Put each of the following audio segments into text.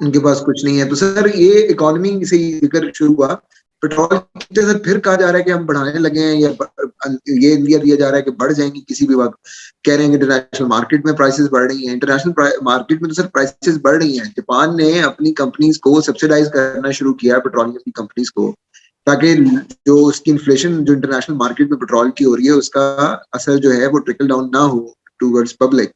उनके पास कुछ नहीं है। तो सर ये इकोनॉमी से ही जिक्र शुरू हुआ, पेट्रोल की सर फिर कहा जा रहा है कि हम बढ़ाने लगे हैं, या ये इंडिया दिया जा रहा है कि बढ़ जाएंगी किसी भी वक्त। कह रहे हैं कि इंटरनेशनल मार्केट में प्राइसेस बढ़ रही हैं। इंटरनेशनल मार्केट में तो सर प्राइसेस बढ़ रही हैं। जापान ने अपनी कंपनीज को सब्सिडाइज करना शुरू किया है, पेट्रोलियम की कंपनीज को, ताकि जो उसकी इन्फ्लेशन जो इंटरनेशनल मार्केट में पेट्रोल की हो रही है उसका असर जो है वो ट्रिकल डाउन ना हो टूवर्ड्स पब्लिक।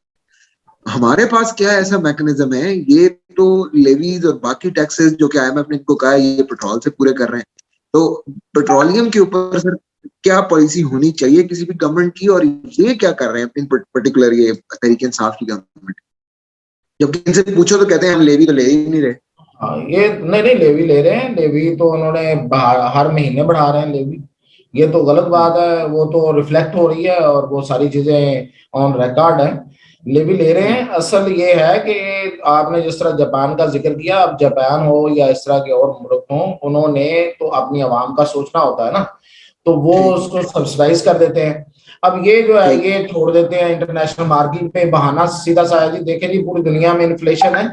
हमारे पास क्या ऐसा मैकेनिज्म है? ये तो लेवीज और बाकी टैक्सेस जो कि IMF ने इनको कहा है ये पेट्रोल से पूरे कर रहे हैं। तो पेट्रोलियम के ऊपर सर क्या पॉलिसी होनी चाहिए किसी भी गवर्नमेंट की, और ये क्या कर रहे हैं इन पर्टिकुलर ये तहरीक इंसाफ की गवर्नमेंट? जबकि इनसे पूछो तो कहते हैं हम लेवी तो ले ही नहीं रहे। ये नहीं लेवी ले रहे हैं, लेवी तो उन्होंने हर महीने बढ़ा रहे हैं लेवी। ये तो गलत बात है, वो तो रिफ्लेक्ट हो रही है और वो सारी चीजें ऑन रिकॉर्ड है। लेवी ले रहे हैं। असल ये है कि आपने जिस तरह जापान का जिक्र किया, अब जापान हो या इस तरह के और मुल्क हो, उन्होंने तो अपनी आवाम का सोचना होता है ना, तो वो उसको सब्सिडाइज कर देते हैं। अब ये जो है ये छोड़ देते हैं इंटरनेशनल मार्केट पे बहाना सीधा सा जी, देखें जी पूरी दुनिया में इन्फ्लेशन है।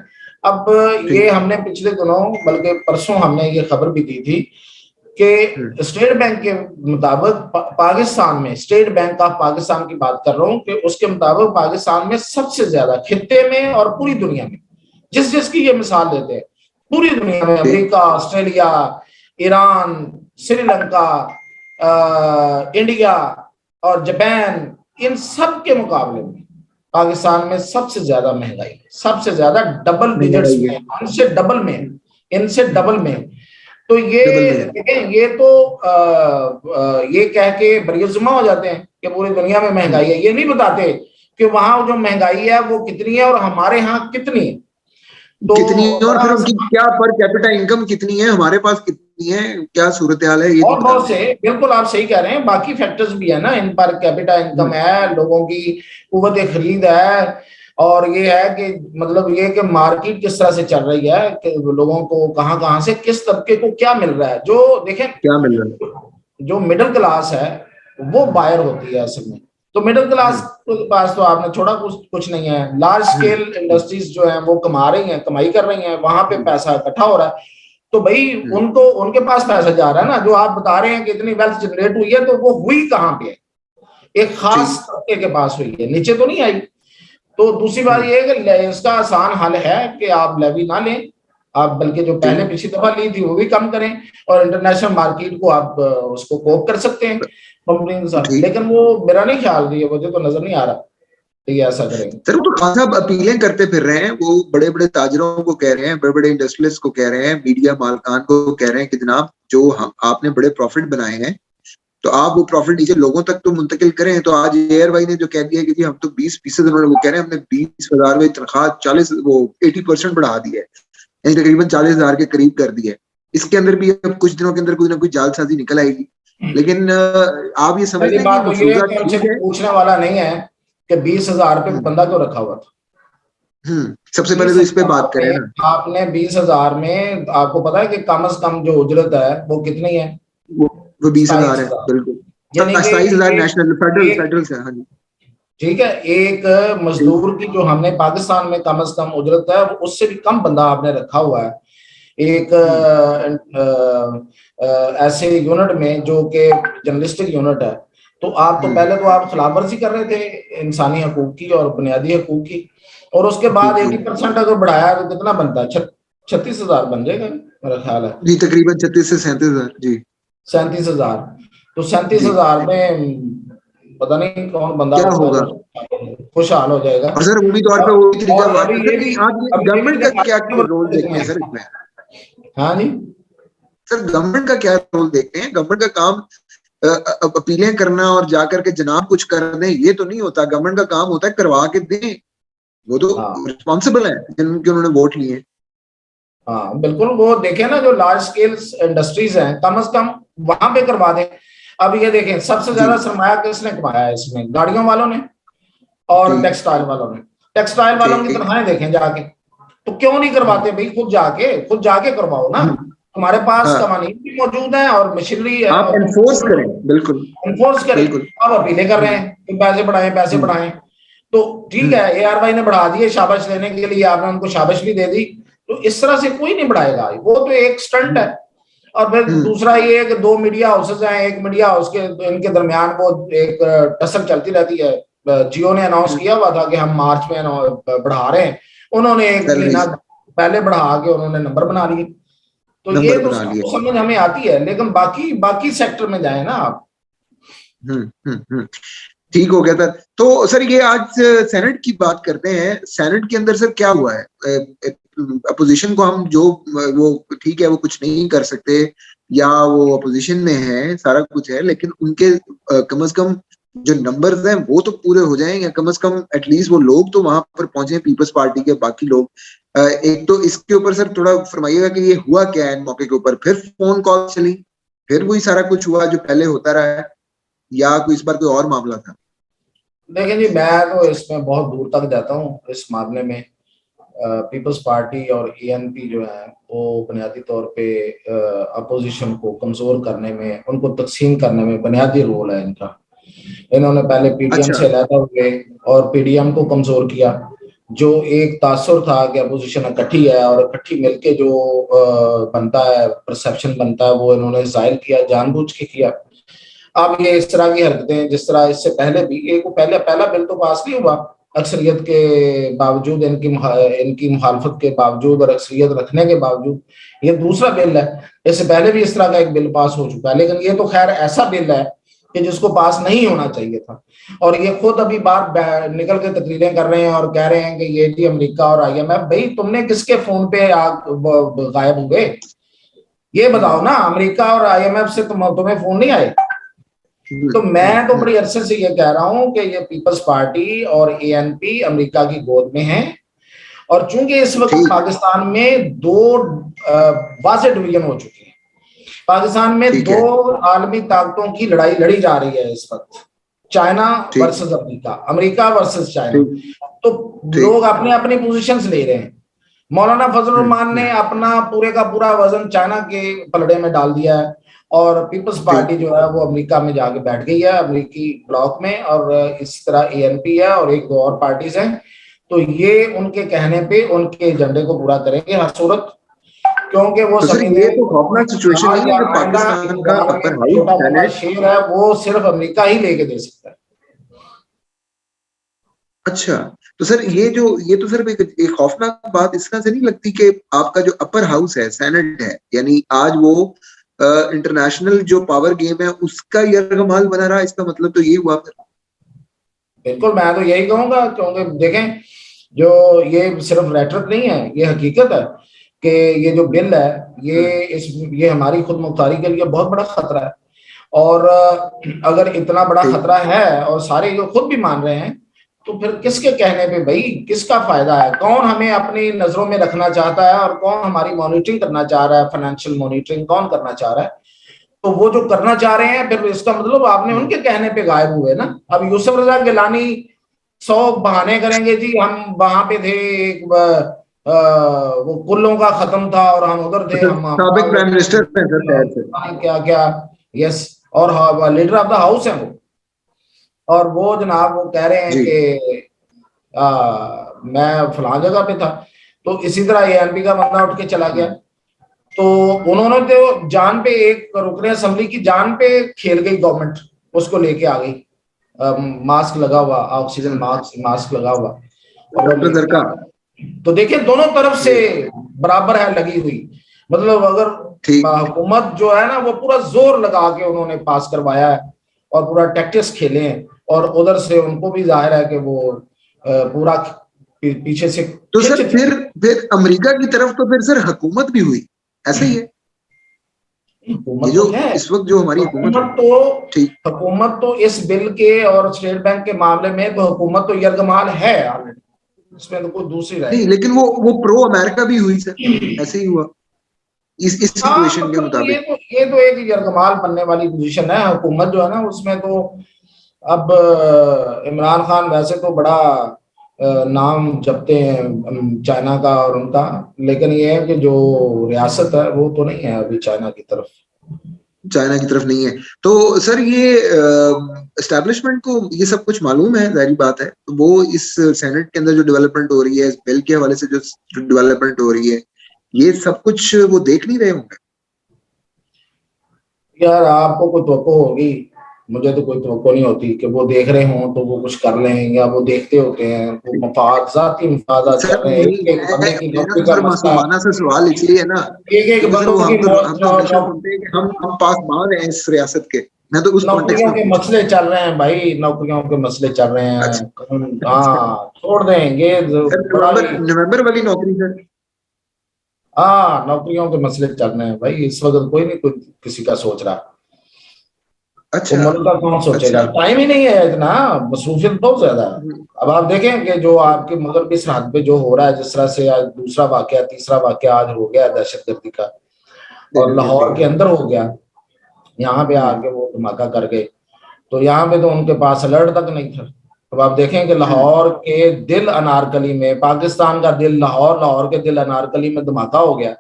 अब ये हमने पिछले दिनों बल्कि परसों हमने ये खबर भी दी थी कि स्टेट बैंक के मुताबिक पाकिस्तान में, स्टेट बैंक ऑफ पाकिस्तान की बात कर रहा हूं, कि उसके मुताबिक पाकिस्तान में सबसे ज्यादा खित्ते में और पूरी दुनिया में, जिस जिसकी ये मिसाल देते हैं, पूरी दुनिया में America, Australia, Iran, Sri Lanka, India और जापान, इन सब के मुकाबले में पाकिस्तान में सबसे ज्यादा महंगाई, सबसे ज्यादा डबल डिजिट्स में, इनसे डबल में। तो ये तो ये कह के बरियजुमा हो जाते हैं कि पूरी दुनिया में महंगाई है। ये नहीं बताते कि वहां जो महंगाई है वो कितनी है और हमारे यहाँ कितनी है। तो कितनी है और फिर उनकी क्या पर कैपिटा इनकम कितनी है, हमारे पास कितनी है, क्या सूरत हाल है, ये और बहुत से, बिल्कुल आप सही कह रहे हैं, बाकी फैक्टर्स भी है ना। इन पर कैपिटा इनकम है, लोगों की कुव्वत खरीद है, और ये है कि मतलब ये कि मार्केट किस तरह से चल रही है, कि लोगों को कहां से किस तबके को क्या मिल रहा है। जो देखें क्या मिल रहा है, जो मिडिल क्लास है वो बायर होती है असल में। तो मिडिल क्लास के पास तो आपने छोड़ा कुछ नहीं है। लार्ज स्केल इंडस्ट्रीज जो है वो कमा रही हैं, कमाई कर रही हैं, वहां पे पैसा इकट्ठा हो रहा है। तो भाई उनको, उनके पास पैसा जा रहा है ना। जो आप बता रहे हैं कि इतनी वेल्थ जनरेट हुई है, तो वो हुई कहां पे है? एक खास तबके के पास हुई है, नीचे तो नहीं आई। तो दूसरी बात ये है कि इसका आसान हल है कि आप लेवी ना लें, आप बल्कि जो पहले पिछली दफा ली थी वो भी कम करें, और इंटरनेशनल मार्केट को आप उसको कोप कर सकते हैं कंपनी के साथ। लेकिन वो मेरा नहीं ख्याल, मुझे तो नजर नहीं आ रहा ऐसा करेंगे। सर वो तो खान साहब अपीलें करते फिर रहे हैं, वो बड़े बड़े ताजरों को कह रहे हैं, बड़े बड़े इंडस्ट्रियलिस्ट को कह रहे हैं, मीडिया मालकान को कह रहे हैं कि जनाब जो आपने बड़े प्रॉफिट बनाए हैं तो आप वो प्रॉफिट नीचे लोगों तक तो मुंतकिल करें। तो आज एयरवाई ने जो कह दिया कि जी हम तो 20% उन्होंने, वो कह रहे हैं हमने 20,000 में तनख्वाह 80% बढ़ा दी है, यानी तकरीबन 40,000 के करीब कर दी है। इसके अंदर भी अब कुछ दिनों के अंदर कोई ना कोई जालसाजी निकल आएगी। लेकिन आप ये समझ लें कि पूछने वाला नहीं है कि 20,000 पे बंदा क्यों रखा हुआ था। सबसे पहले तो इस पे बात करें ना। आपने 20,000 में, आपको पता है कि कम से कम जो उजरत है वो कितनी है? वो 20,000 है, बिल्कुल 27,000 नेशनल फेडरल से। हाँ जी, ठीक है। एक मजदूर की जो हमने पाकिस्तान में कम से कम उजरत है, उससे भी कम बंदा आपने रखा हुआ है एक ऐसे यूनिट में जो कि जर्नलिस्टिक यूनिट है। तो आप तो पहले तो आप खिलाफ वर्जी कर रहे थे इंसानी हकूक की और बुनियादी हकूक की, और उसके बाद 80% अगर बढ़ाया तो कितना बनता है? 36,000 बन जाएगा मेरा ख्याल है जी, तकरीबन 36 से 37,000 जी, 37,000। तो 37,000 में पता नहीं कौन बंदा क्या होगा, खुशहाल हो जाएगा। और सर उम्मीद तौर पे वही तरीका आप गवर्नमेंट का क्या रोल देखते हैं सर इसमें? हाँ जी सर, गवर्नमेंट का क्या रोल देखते हैं? गवर्नमेंट का काम अपीलें करना और जाकर के जनाब कुछ कर दें, ये तो नहीं होता। गवर्नमेंट का काम होता है करवा के दें, वो तो रिस्पॉन्सिबल है जिनके उन्होंने वोट लिए। हाँ बिल्कुल, वो देखें ना जो लार्ज स्केल इंडस्ट्रीज हैं, कम से कम वहां पे करवा दें। अब ये देखें सबसे ज्यादा सरमाया किसने कमाया है इसमें? गाड़ियों वालों ने और टेक्सटाइल वालों ने। टेक्सटाइल वालों की तनख्वाहें देखें जाके, तो क्यों नहीं करवाते भाई? खुद जाके करवाओ ना। तुम्हारे पास कवानीन भी मौजूद है और मशीनरी आप एनफोर्स करें, बिल्कुल एनफोर्स करें। आप अपीलें कर रहे हैं कि पैसे बढ़ाएं, तो ठीक है, ARY ने बढ़ा दिए, शाबाश देने के लिए आपने उनको शाबाश भी दे दी। तो इस तरह से कोई नहीं बढ़ाएगा, वो तो एक स्टंट है। और फिर दूसरा ये है कि दो मीडिया हाउसेज हैं, एक मीडिया हाउस के इनके दरमियान वो एक टसल चलती रहती है। जियो ने अनाउंस किया हुआ था कि हम मार्च में बढ़ा रहे हैं, उन्होंने एक महीना पहले बढ़ा के उन्होंने नंबर बना लिए। तो ये तो समझ हमें आती है, लेकिन बाकी सेक्टर में जाए ना आप। ठीक हो गया था। तो सर ये आज सेनेट की बात करते हैं, सेनेट के अंदर सर क्या हुआ है? अपोजिशन को हम जो वो ठीक है वो कुछ नहीं कर सकते या वो अपोजिशन में है, सारा कुछ है, लेकिन उनके कम से कम जो नंबर्स हैं वो तो पूरे हो जाएंगे, कम से कम एटलीस्ट वो लोग तो वहां पर पहुंचे, पीपल्स पार्टी के बाकी लोग। एक तो इसके ऊपर सर थोड़ा फरमाइएगा कि ये हुआ क्या है मौके के ऊपर? फिर फोन कॉल चली, फिर वही सारा कुछ हुआ जो पहले होता रहा है, या कोई इस बार कोई और मामला था? देखिए जी, मैं तो इसमें बहुत दूर तक जाता हूँ इस मामले में। पीपल्स पार्टी और एएनपी जो है वो बुनियादी तौर पे अपोजिशन को कमजोर करने में, उनको तकसीम करने में बुनियादी रोल है इनका। इन्होंने पहले पीडीएम से अलग हुए और पीडीएम को कमजोर किया। जो एक तासुर था कि अपोजिशन इकट्ठी है और इकट्ठी मिलके जो बनता है, परसेप्शन बनता है, वो इन्होंने जाहिर किया, जानबूझ के किया। अब ये इस तरह की हरकतें, जिस तरह इससे पहले भी एक पहला बिल तो पास नहीं हुआ अक्सरियत के बावजूद, इनकी मुखालफत के बावजूद और अक्सरियत रखने के बावजूद। ये दूसरा बिल है, इससे पहले भी इस तरह का एक बिल पास हो चुका है, लेकिन ये तो खैर ऐसा बिल है कि जिसको पास नहीं होना चाहिए था। और ये खुद अभी बाहर निकल के तकरीरें कर रहे हैं और कह रहे हैं कि ये जी अमेरिका और IMF, भाई तुमने किसके फोन पे गायब हुए? ये बताओ ना, अमेरिका और IMF से तुम्हें फोन नहीं आए? तो मैं तो बड़ी अरसे से ये कह रहा हूं कि ये पीपल्स पार्टी और ANP अमेरिका की गोद में है। और चूंकि इस वक्त पाकिस्तान में दो वाज़ेह डिवीजन हो चुके हैं, पाकिस्तान में दो आलमी ताकतों की लड़ाई लड़ी जा रही है इस वक्त, China versus America, America versus China. तो लोग अपने अपनी पोजीशंस ले रहे हैं। मौलाना फजल रहमान ने अपना पूरे का पूरा वजन चाइना के पलड़े में डाल दिया है, और पीपल्स पार्टी जो है वो अमेरिका में जाके बैठ गई है, अमेरिकी ब्लॉक में। और इस तरह ANP है और एक दो और पार्टीज हैं। तो ये उनके कहने पे उनके एजेंडे को पूरा करेंगे हर सूरत, क्योंकि वो ये तो खौफनाक सिचुएशन है कि पाकिस्तान का अपर हाउस शेर है, वो सिर्फ अमेरिका ही लेके दे सकता है। अच्छा, तो सर ये तो सिर्फ एक खौफनाक बात इस तरह से नहीं लगती कि आपका जो अपर हाउस है, सेनेट है, यानी आज वो इंटरनेशनल जो पावर गेम है उसका यरगमाल बना रहा, इसका मतलब तो ये हुआ फिर? बिल्कुल, मैं तो यही कहूंगा, क्योंकि देखें जो ये सिर्फ रेटरिक नहीं है, ये हकीकत है कि ये जो बिल है ये हमारी खुद मुख्तारी के लिए बहुत बड़ा खतरा है। और अगर इतना बड़ा खतरा है और सारे ये खुद भी मान रहे हैं, तो फिर किसके कहने पे भाई, किसका फायदा है? कौन हमें अपनी नजरों में रखना चाहता है और कौन हमारी मॉनिटरिंग करना चाह रहा है? फाइनेंशियल मॉनिटरिंग कौन करना चाह रहा है? तो वो जो करना चाह रहे हैं, फिर इसका मतलब आपने उनके कहने पे गायब हुए ना। अब यूसुफ रजा गिलानी 100 बहाने करेंगे, जी हम वहां पे थे, एक वो कुल्लों का खत्म था और हम उधर थे, हम साबिक प्राइम मिनिस्टर क्या क्या, यस, और लीडर ऑफ द हाउस है वो। और वो जनाब वो कह रहे हैं कि मैं फलां जगह पे था। तो इसी तरह ANP का बंदा उठ के चला गया, तो उन्होंने तो जान पे, एक रुकने असेंबली की जान पे खेल गई गवर्नमेंट, उसको लेके आ गई, मास्क लगा हुआ, ऑक्सीजन मास्क लगा हुआ। तो देखिए दोनों तरफ से बराबर है लगी हुई। मतलब अगर हुकूमत जो है ना वो पूरा जोर लगा के उन्होंने पास करवाया है और पूरा टैक्टिक्स खेले हैं, और उधर से उनको भी जाहिर है कि वो पूरा पीछे से। तो सर फिर अमेरिका की तरफ तो फिर सर हुकूमत भी हुई, ऐसा ही है? हुकूमत जो है इस वक्त जो हमारी हुकूमत तो इस बिल के और स्टेट बैंक के मामले में तो हुकूमत तो यरगमाल है ऑलरेडी, इसमें तो कोई दूसरी नहीं। लेकिन वो प्रो अमेरिका भी हुई सर, ऐसे ही हुआ इस सिचुएशन के मुताबिक। ये तो एक यरगमाल बनने वाली पोजीशन है हुकूमत जो है ना उसमें। तो अब इमरान खान वैसे तो बड़ा नाम जपते हैं चाइना का और उनका, लेकिन ये है कि जो रियासत है वो तो नहीं है अभी चाइना की तरफ नहीं है। तो सर ये एस्टैब्लिशमेंट को ये सब कुछ मालूम है, जाहिर बात है। तो वो इस सेनेट के अंदर जो डेवलपमेंट हो रही है, इस बिल के हवाले से जो डेवलपमेंट हो रही है, ये सब कुछ वो देख नहीं रहे होंगे। यार आपको कोई तवक्को होगी, मुझे तो कोई तवक्को नहीं होती कि वो देख रहे हों तो वो कुछ कर लें, या वो देखते होते हैं, वो मफाद, जाती मफादात चल सर रहे हैं, नहीं, एक एक बंदे की मेरा नौकरी तो का सर मसला है, मासूमाना सा सवाल इसलिए है ना, एक एक क्योंकि सर वो बंदों की हम तो हमेशा सुनते हैं कि हम पासबान हैं इस रियासत के। मैं तो उस कॉन्टेक्स्ट नौकरियों में के पूछ रहा मसले चल रहे हैं भाई, नौकरियों के मसले चल रहे हूँ। हैं। अच्छा हाँ छोड़ देंगे सर, बड़ा नवंबर ही। नवंबर वाली नौकरी सर। हाँ नौकरियों के मसले चल रहे हैं भाई, इस वक्त कोई नहीं कोई किसी का सोच रहा। तो अच्छा मुल्क का कौन सोचेगा, अच्छा। टाइम ही नहीं है इतना, मसरूफियत बहुत ज्यादा है। हम्म, अब आप देखें कि जो आपके मगरबी सरहद पे जो हो रहा है, जिस तरह से आज दूसरा वाकया तीसरा वाकया आज हो गया दहशतगर्दी का, और लाहौर के अंदर हो गया, यहाँ पे हम्म, आके वो धमाका कर गए, तो यहाँ पे तो उनके पास अलर्ट तक नहीं था। अब आप देखें कि हम्म, लाहौर के दिल अनारकली में, पाकिस्तान का दिल लाहौर, लाहौर के दिल अनारकली में धमाका हो गया,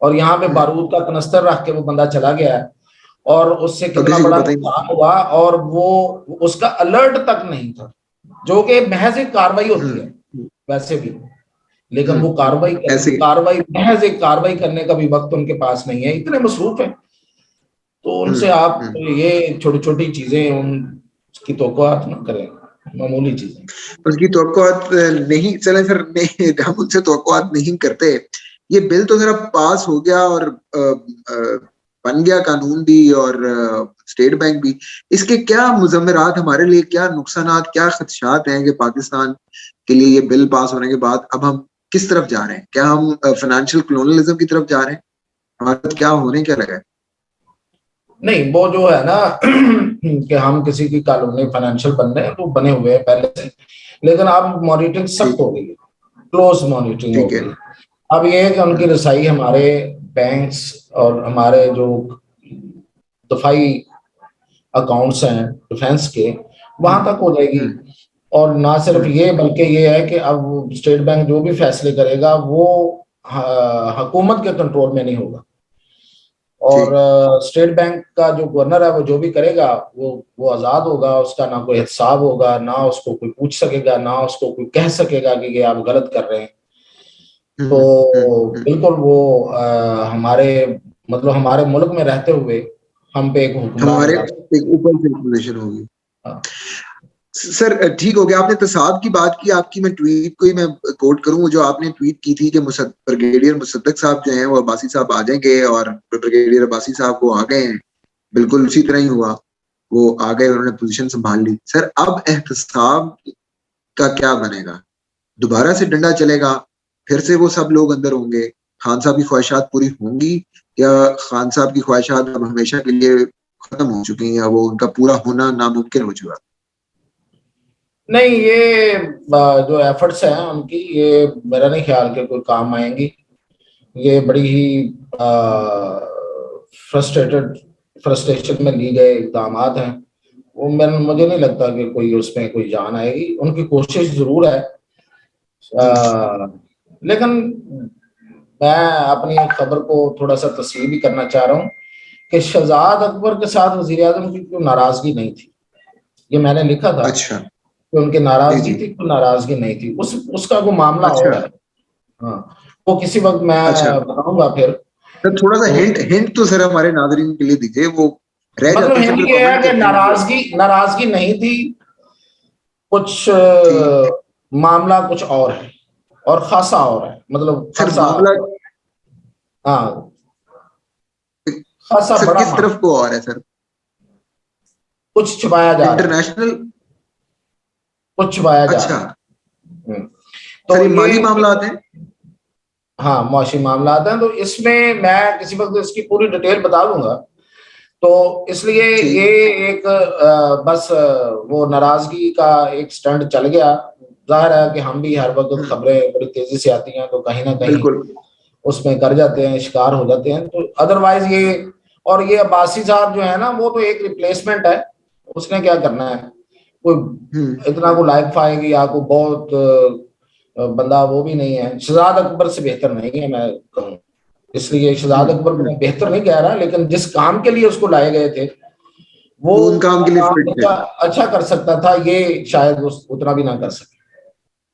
और यहाँ पे हम्म। बारूद का कनस्तर रख के वो बंदा चला गया है, और उससे और कितना किसी को बड़ा पता ही नहीं। नुकसान हुआ, और वो उसका अलर्ट तक नहीं था, जो कि महज एक कार्रवाई होती है हम्म, वैसे भी, लेकिन वो ऐसे ही। कार्रवाई महज एक कार्रवाई करने का भी वक्त उनके पास नहीं है, इतने मसरूफ है। तो उनसे हम्म, आप हम्म। ये छोटी छोटी चीजें उनकी तवक्कुआत ना करें, मामूली चीजें। उसकी तवक्कुआत नहीं, चले सर, नहीं हम उनसे तवक्कुआत नहीं करते। ये बिल तो जरा पास हो गया और बन गया कानून भी, और स्टेट बैंक भी। इसके क्या मुजम्मरात हमारे लिए, क्या नुकसानात, क्या खदशात हैं कि पाकिस्तान के लिए ये बिल पास होने के बाद अब हम किस तरफ जा रहे हैं? क्या हम फाइनेंशियल कलोनलिज्म की तरफ जा रहे हैं? हमारे साथ क्या होने क्या लगा है? नहीं वो जो है ना कि हम किसी की कॉलोनी फाइनेंशियल बन रहे हैं तो बने हुए हैं पहले से, लेकिन अब मॉनिटरिंग सख्त ठीक हो गई है, क्लोज मॉनिटरिंग हो ठीक है। गई। अब ये है कि उनकी रसाई हमारे बैंक्स और हमारे जो दफाई अकाउंट्स हैं डिफेंस के, वहां हम्म, तक हो जाएगी। हम्म, और ना सिर्फ हम्म, ये बल्कि ये है कि अब स्टेट बैंक जो भी फैसले करेगा वो हुकूमत के कंट्रोल में नहीं होगा, और ठीक। स्टेट बैंक का जो गवर्नर है वो जो भी करेगा वो आजाद होगा, उसका ना कोई हिसाब होगा, ना उसको कोई पूछ सकेगा, ना उसको कोई कह सकेगा कि ये आप गलत कर रहे हैं। हम्म, तो हम्म। बिल्कुल वो हमारे मतलब हमारे मुल्क में रहते हुए हम पे एक हुक्मरान हमारे बना सकते एक ऊपर से पोजीशन होगी। हैं। सर ठीक हो गया, आपने तसाद की बात की। आपकी मैं ट्वीट को ही मैं कोट करूं, जो आपने ट्वीट की थी कि ब्रिगेडियर मुसद्दक साहब जो हैं वो अब्बासी साहब आ जाएंगे, और ब्रिगेडियर अब्बासी साहब वो आ गए हैं। बिल्कुल उसी तरह ही हुआ, वो आ गए, उन्होंने पोजीशन संभाल ली। सर अब एहतसाब का क्या बनेगा? दोबारा से डंडा चलेगा? फिर से वो सब लोग अंदर होंगे? खान साहब की ख्वाहिशात पूरी होंगी, या खान साहब की ख्वाहिशात अब हमेशा के लिए खत्म हो चुकी हैं, या वो उनका पूरा होना नामुमकिन हो चुका? नहीं ये जो एफर्ट्स हैं उनकी, ये मेरा नहीं ख्याल के कोई काम आएंगी। ये बड़ी ही फ्रस्ट्रेशन में ली गए इकदाम हैं, वो मैं मुझे नहीं लगता कि कोई उसमें कोई जान आएगी, उनकी कोशिश जरूर है। लेकिन मैं अपनी खबर को थोड़ा सा तस्लीम भी करना चाह रहा हूँ कि शहजाद अकबर के साथ वजीर आजम की कोई नाराजगी नहीं थी, ये मैंने लिखा था अच्छा। कि उनकी जी नाराजगी जी। थी, कोई नाराजगी नहीं थी, उसका कोई मामला अच्छा और है। हाँ वो किसी वक्त मैं अच्छा। बताऊंगा फिर। सर थोड़ा सा तो हिंट हिंट तो सर हमारे नाजरीन के लिए दीजिए, वो रह मतलब जाते हैं सर, हिंदी जो ये है कमेंट कि करते हैं वो। नाराजगी नाराजगी नहीं थी, कुछ ठीक। मामला कुछ और है, और खासा और है, मतलब सर खासा, मामला हाँ खासा सर बड़ा किस मामला, तरफ को आ रहा है सर? कुछ छुपाया जा रहा है, इंटरनेशनल? कुछ छुपाया जा रहा अच्छा। है। सर तो ये ये माली मामला आते हैं? हाँ मौशी मामला आता है, तो इसमें मैं किसी वक्त इसकी पूरी डिटेल बता दूंगा। तो इसलिए ये ठीक। एक बस वो नाराजगी का एक स्टंट चल गया। जाहिर है कि हम भी हर वक्त हम्म, खबरें बड़ी तेजी से आती हैं तो कहीं ना कहीं बिल्कुल। उसमें कर जाते हैं, शिकार हो जाते हैं, तो अदरवाइज ये, और ये अब्बासी साहब जो है ना वो तो एक रिप्लेसमेंट है, उसने क्या करना है, हम्म, कोई इतना को लाइफ पाएगी या कोई बहुत बंदा वो भी नहीं है, शहजाद अकबर से बेहतर नहीं है मैं कहूँ। इसलिए शहजाद अकबर को मैं बेहतर नहीं कह रहा, लेकिन जिस काम के लिए उसको लाए गए थे वो वो उन काम के लिए काम फिट थे। अच्छा अच्छा कर सकता था, ये शायद उतना भी ना कर सके।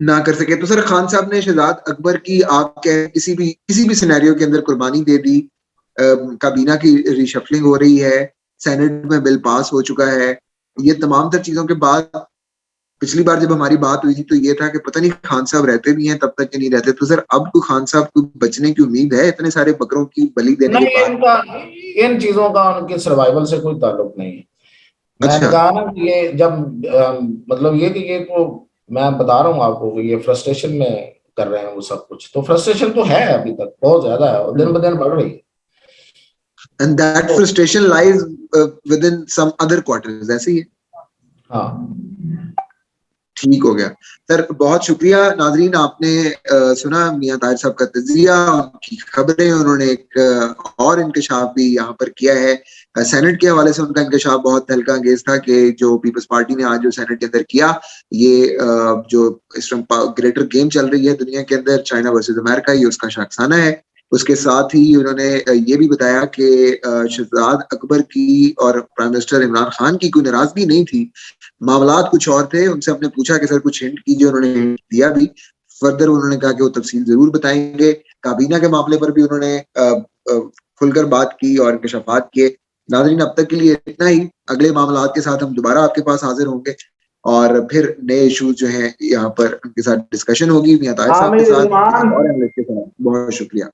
ना कर सके। तो सर खान साहब ने शहजाद अकबर की आप कह किसी भी सिनेरियो के अंदर कुर्बानी दे दी। काबीना की रिशफलिंग हो रही है, सेनेट में बिल पास हो चुका है, ये तमाम तर चीजों के बाद पिछली बार जब हमारी बात हुई थी तो ये था कि पता नहीं खान साहब रहते भी हैं तब तक कि नहीं रहते। तो सर अब तो खान साहब को बचने की उम्मीद है इतने सारे बकरों की बलि देने के नहीं, बाद? इनका इन चीजों का उनके सर्वाइवल से कोई ताल्लुक नहीं है। मैंने अच्छा। कहा ना कि ये जब मतलब ये कि ये तो मैं बता रहा हूँ आपको कि ये फ्रस्ट्रेशन में कर रहे हैं वो सब कुछ, तो फ्रस्ट्रेशन तो है अभी तक बहुत ज्यादा है और दिन ब दिन बढ़ रही है। एंड दैट तो frustration lies within some other quarters, ऐसे ही है। हाँ, ठीक हो गया सर, बहुत शुक्रिया। नाजरीन आपने सुना मियां ताहिर साहब का तजिया, उनकी खबरें, उन्होंने एक और इंकशाफ भी यहाँ पर किया है। सेनेट के हवाले से उनका इंकशाफ बहुत हल्का अंगेज था कि जो पीपल्स पार्टी ने आज जो सेनेट के अंदर किया, ये जो इस ग्रेटर गेम चल रही है दुनिया के अंदर, चाइना वर्सेस अमेरिका, ये उसका शाखसाना है। उसके साथ ही उन्होंने ये भी बताया कि शहजाद अकबर की और प्राइम मिनिस्टर इमरान खान की कोई नाराजगी नहीं थी, मामलात कुछ और थे। उनसे हमने पूछा कि सर कुछ हिंट कीजिए, उन्होंने हिंट दिया भी। फर्दर उन्होंने कहा कि वो तफसील जरूर बताएंगे। काबीना के मामले पर भी उन्होंने खुलकर बात की और इंकशाफात किए। नाज़रीन अब तक के लिए इतना ही, अगले मामलात के साथ हम दोबारा आपके पास हाजिर होंगे और फिर नए इशूज जो हैं यहाँ पर उनके साथ डिस्कशन होगी मियां ताहिर साहब के आमिर साथ, किसी इरमान। और एनालिस्ट के साथ। बहुत शुक्रिया।